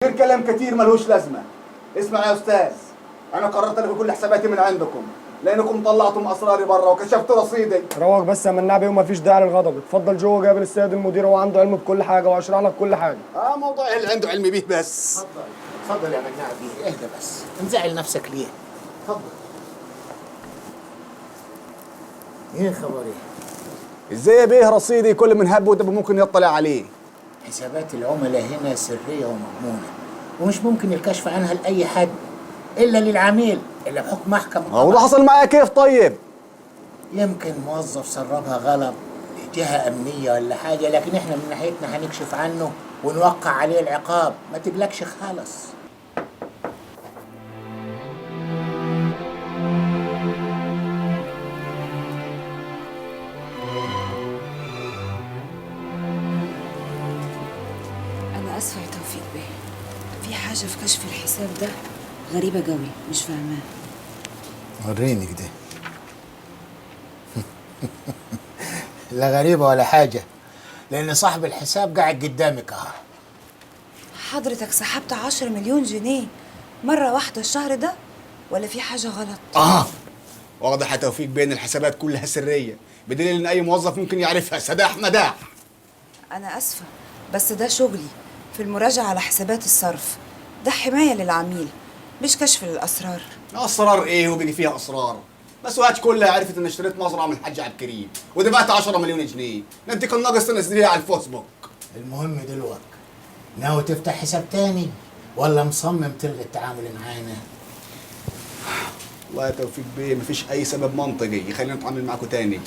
غير كلام كتير ملهوش لازمه. اسمع يا استاذ، انا قررت الغي كل حساباتي من عندكم لانكم طلعتم اسراري بره وكشفتوا رصيدي. روق بس يا منابي ومفيش داعي للغضب. اتفضل جوه، قابل السيد المدير، هو عنده علم بكل حاجه وهشرح لك كل حاجه. موضوع اللي عنده علم بيه بس. اتفضل يا منابي، اهدى بس، انزعل نفسك ليه؟ اتفضل. ايه خبر ايه؟ ازاي يا بيه رصيدي كل من هب ودب ممكن يطلع عليه؟ حسابات العملاء هنا سريه ومضمونه، ومش ممكن الكشف عنها لاي حد الا للعميل، الا بحكم محكمه. وده حصل معايا كيف طيب؟ يمكن موظف سربها غلط جهه امنيه ولا حاجه، لكن احنا من ناحيتنا هنكشف عنه ونوقع عليه العقاب، ما تقلقش خالص. أنا آسفة يا توفيق بيه، في حاجة في كشف الحساب ده غريبة قوي، مش فاهماها. وريني كده. لا غريبة ولا حاجة، لأن صاحب الحساب قاعد قدامك أهو. حضرتك سحبت 10 مليون جنيه مرة واحدة الشهر ده ولا في حاجة غلط؟ واضح يا توفيق بين الحسابات كلها سريه، بدليل ان اي موظف ممكن يعرفها سداح مداح. أنا آسفة بس ده شغلي في المراجعة على حسابات الصرف، ده حماية للعميل مش كشف للأسرار. اسرار ايه وبيجي فيها اسرار؟ بس وقت كلها عرفت ان اشتريت مزرعه من الحاج عبد الكريم ودفعت 10 مليون جنيه، ده انت كان ناقص تنزليها على الفيسبوك. المهم دلوقتي ناوي تفتح حساب تاني ولا مصمم تلغي التعامل معانا؟ والله يا توفيق بيه مفيش اي سبب منطقي يخلينا نتعامل معاكم تاني.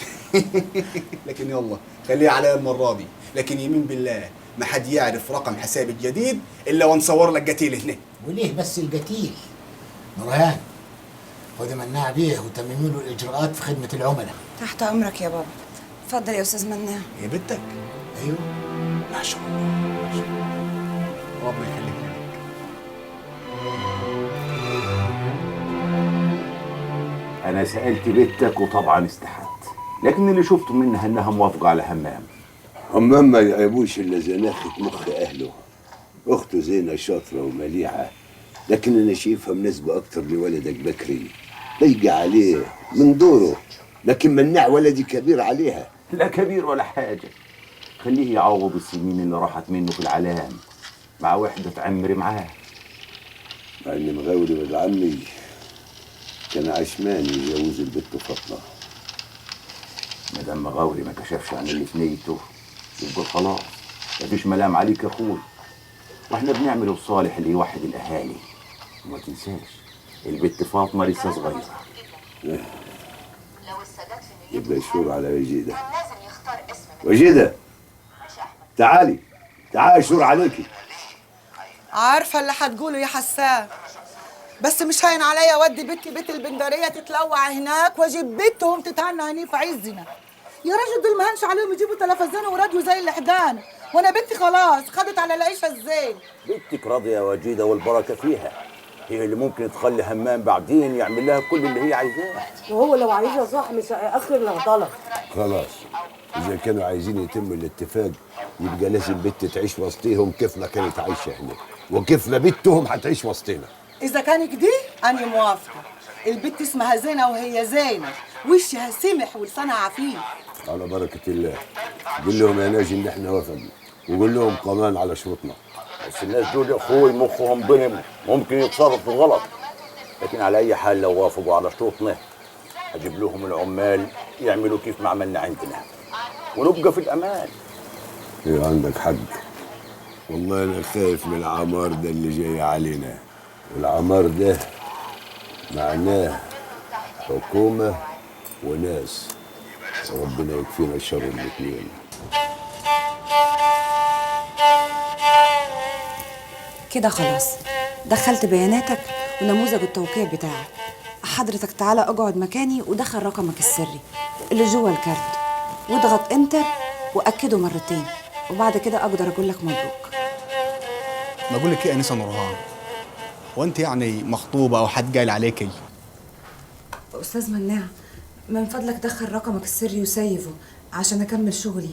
لكن يلا خليها عليا المره دي، لكن يمين بالله ما حد يعرف رقم حسابي الجديد الا ونصور لك قتيل هنا. وليه بس القتيل؟ نورهان، خدي مناع بيه وتممي له الاجراءات في خدمه العملاء. تحت أمرك يا بابا. اتفضل يا أستاذ مناع. يا بنتك ايوه. ما شاء الله ما شاء الله، ربنا يخليك لك. أنا سألت بنتك وطبعا استحت، لكن اللي شفته منها إنها موافقة على همام. همام ما يعيبوش إلا زناخة مخ أهله. أخته زينة شاطرة ومليحة، لكن أنا شايفها مناسبة أكتر لولدك بكري، لايقة عليه من دوره، لكن مناع ولدي كبير عليها. لا كبير ولا حاجة، خليه يعوض السنين اللي راحت منه في العلام مع وحدة تعمري معاه. مع إن مغاوري ولد عمي كان عشمان يجوز البت فاطمة. مادام مغاوري ما كشفش عن اللي في نيته يبقى خلاص مفيش ملام عليك يا اخوي، واحنا بنعمل الصالح اللي يوحد الاهالي. وما تنساش البت فاطمه لسه صغيره. يبقى يشور على وجيدة. وجيدة تعالي تعالي شور عليكي. عارفه اللي هتقوله يا حسان، بس مش هين عليا اودي بنتي بيت البندريه تتلوع هناك واجيب بنتهم تتهنى هني في عزنا. يا راجل دول ما هنش عليهم يجيبوا تلفزيون وراديو زي الحدان، وانا بنتي خلاص خدت على العيشه الزين. بنتك راضيه يا وجيده والبركه فيها، هي اللي ممكن تخلي همام بعدين يعمل لها كل اللي هي عايزاه. وهو لو عايزها صح مش هيأخر العضله. خلاص إذا كانوا عايزين يتم الاتفاق يبقى لازم بنت تعيش وسطيهم كيفنا كانت عايشة هنا، وكيفنا بنتهم هتعيش وسطنا. اذا كان كده انا موافقه. البت اسمها زينه وهي زينه، وشها سمح ولسانها عفيف. على بركة الله. قول لهم يا ناجي إن إحنا وافقنا، وقول لهم كمان على شروطنا. بس الناس دول يا اخوي مخهم ضنم، ممكن يتصرفوا غلط، لكن على اي حال لو وافقوا على شروطنا هجيب لهم العمال يعملوا كيف ما عملنا عندنا ونبقى في الامان. إيه عندك حق، والله أنا خايف من العمار ده اللي جاي علينا، والعمار ده معناه حكومة وناس، ربنا يكفينا شر الاثنين. كده خلاص دخلت بياناتك ونموذج التوقيع بتاعك. حضرتك تعالى اقعد مكاني ودخل رقمك السري اللي جوه الكارت واضغط انتر واكده مرتين، وبعد كده اقدر اقول لك مبروك. ما اقول لك ايه يا انسه نورهان، وانت يعني مخطوبه او حد قايل عليكي؟ استاذ مناع من فضلك دخل رقمك السري وسيفه عشان اكمل شغلي،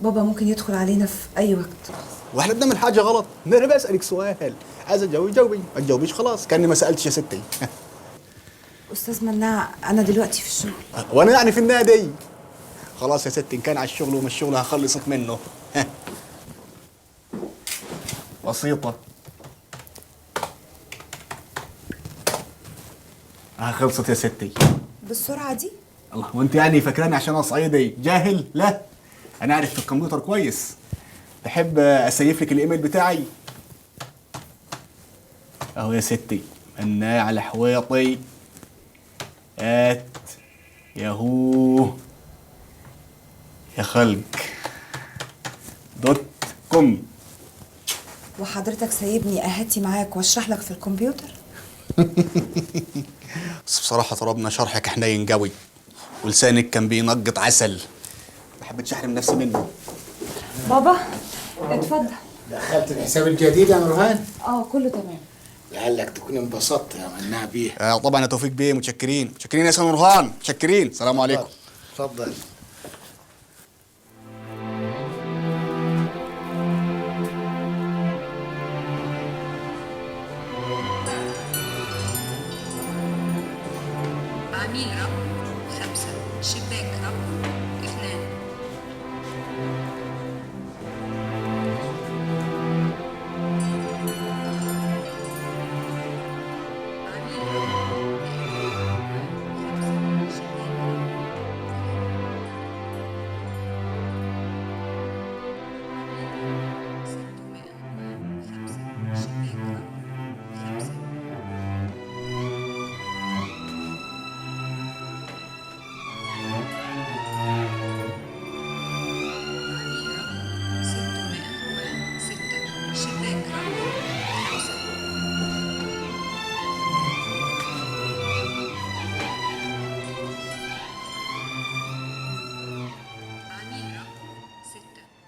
بابا ممكن يدخل علينا في اي وقت. واحنا بنعمل حاجه غلط؟ ده انا بسالك سؤال، عايز تجاوبي جاوبي، ما تجاوبيش خلاص كاني ما سالتش يا ستي. استاذ مناع انا دلوقتي في الشغل. وانا يعني في النادي. خلاص يا ستي ان كان على الشغل ومش الشغل هخلصك منه. بسيطه. خلصت يا ستي. بالسرعه دي؟ الله، وانت يعني فاكراني عشان انا صعيدي جاهل؟ لا، انا عارف في الكمبيوتر كويس. تحب اسيف لك الايميل بتاعي؟ اهو يا ستي، مناع الحويطي @yahoo يا خلق .com. وحضرتك سايبني اهاتي معاك واشرح لك في الكمبيوتر؟ بس بصراحة طلبنا شرحك حنين قوي، ولسانك كان بينقط عسل، ما حبيتش احرم نفسي منه. بابا اتفضل. دخلت الحساب الجديد يا نورهان؟ كله تمام. لعلك تكون انبسطت يا مناع بيه. طبعا يا توفيق بيه، متشكرين متشكرين يا سيد نورهان، متشكرين. السلام عليكم. اتفضل. عميل رقم 5 شباك رقم 2.